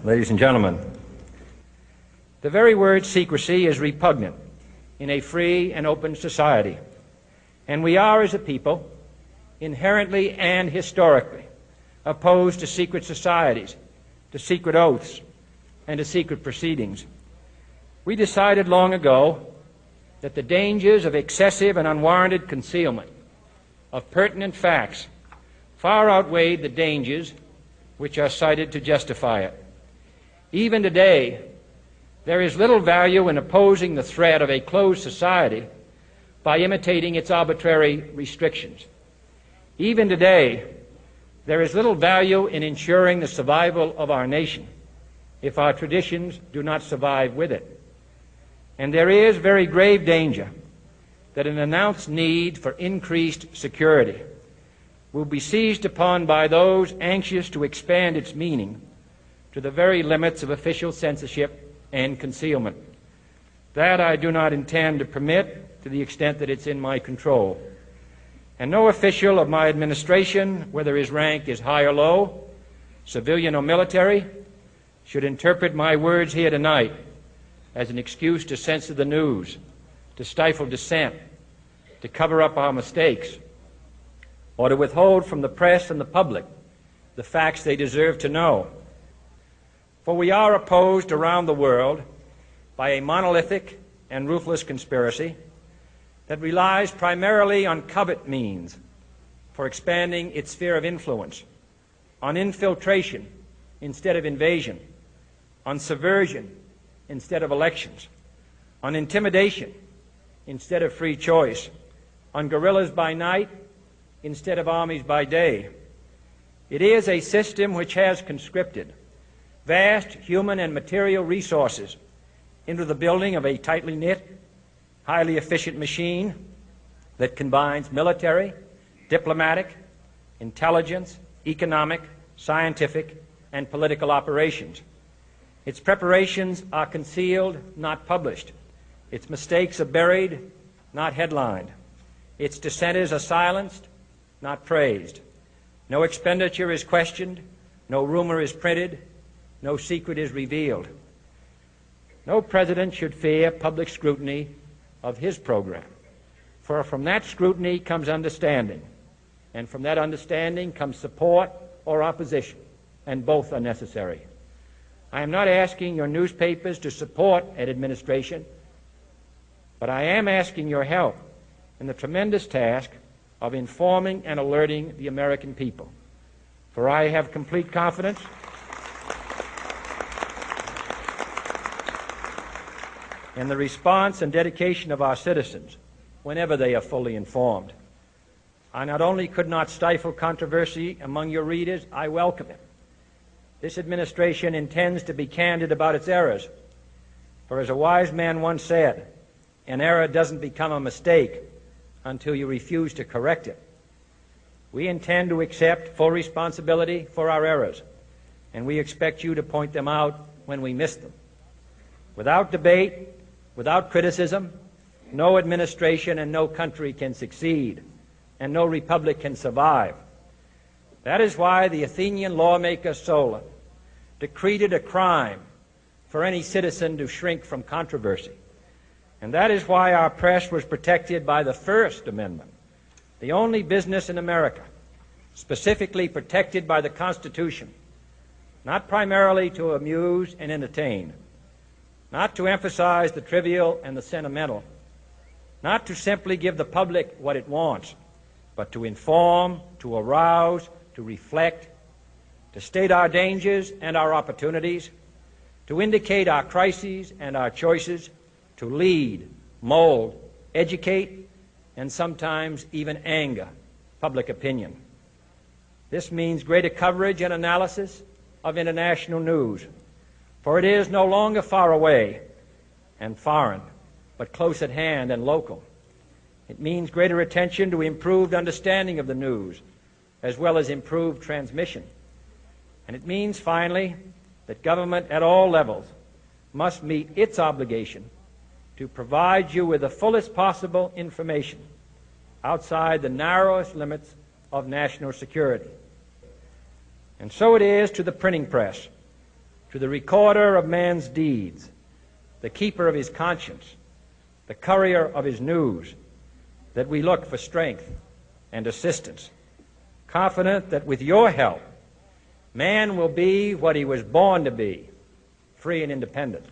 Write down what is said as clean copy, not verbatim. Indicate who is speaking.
Speaker 1: ladies and gentlemen. The very word secrecy is repugnant in a free and open society, and we are, as a people, inherently and historically opposed to secret societies, to secret oaths, and to secret proceedings. We decided long ago that the dangers of excessive and unwarranted concealment of pertinent facts far outweighed the dangers which are cited to justify it. Even today, there is little value in opposing the threat of a closed society by imitating its arbitrary restrictions. Even today, there is little value in ensuring the survival of our nation if our traditions do not survive with it. And there is very grave danger that an announced need for increased security will be seized upon by those anxious to expand its meaning to the very limits of official censorship and concealment. That I do not intend to permit to the extent that it's in my control. And no official of my administration, whether his rank is high or low, civilian or military, should interpret my words here tonight as an excuse to censor the news, to stifle dissent, to cover up our mistakes, or to withhold from the press and the public the facts they deserve to know. For we are opposed around the world by a monolithic and ruthless conspiracy that relies primarily on covert means for expanding its sphere of influence, on infiltration instead of invasion, on subversion instead of elections, on intimidation instead of free choice, on guerrillas by night instead of armies by day. It is a system which has conscripted vast human and material resources into the building of a tightly knit, highly efficient machine that combines military, diplomatic, intelligence, economic, scientific, and political operations. Its preparations are concealed, not published. Its mistakes are buried, not headlined. Its dissenters are silenced, not praised. No expenditure is questioned, no rumor is printed, no secret is revealed. No president should fear public scrutiny of his program, for from that scrutiny comes understanding, and from that understanding comes support or opposition, and both are necessary. I am not asking your newspapers to support an administration, but I am asking your help in the tremendous task of informing and alerting the American people. For I have complete confidence in the response and dedication of our citizens whenever they are fully informed. I not only could not stifle controversy among your readers, I welcome it. This administration intends to be candid about its errors. For as a wise man once said, an error doesn't become a mistake until you refuse to correct it. We intend to accept full responsibility for our errors, and we expect you to point them out when we miss them. Without debate, without criticism, no administration and no country can succeed, and no republic can survive. That is why the Athenian lawmaker Solon decreed it a crime for any citizen to shrink from controversy. And that is why our press was protected by the First Amendment, the only business in America specifically protected by the Constitution, not primarily to amuse and entertain, not to emphasize the trivial and the sentimental, not to simply give the public what it wants, but to inform, to arouse, to reflect, to state our dangers and our opportunities, to indicate our crises and our choices, to lead, mold, educate, and sometimes even anger public opinion. This means greater coverage and analysis of international news, for it is no longer far away and foreign, but close at hand and local. It means greater attention to improved understanding of the news, as well as improved transmission. And it means, finally, that government at all levels must meet its obligation to provide you with the fullest possible information outside the narrowest limits of national security. And so it is to the printing press, to the recorder of man's deeds, the keeper of his conscience, the courier of his news, that we look for strength and assistance, confident that with your help, man will be what he was born to be, free and independent.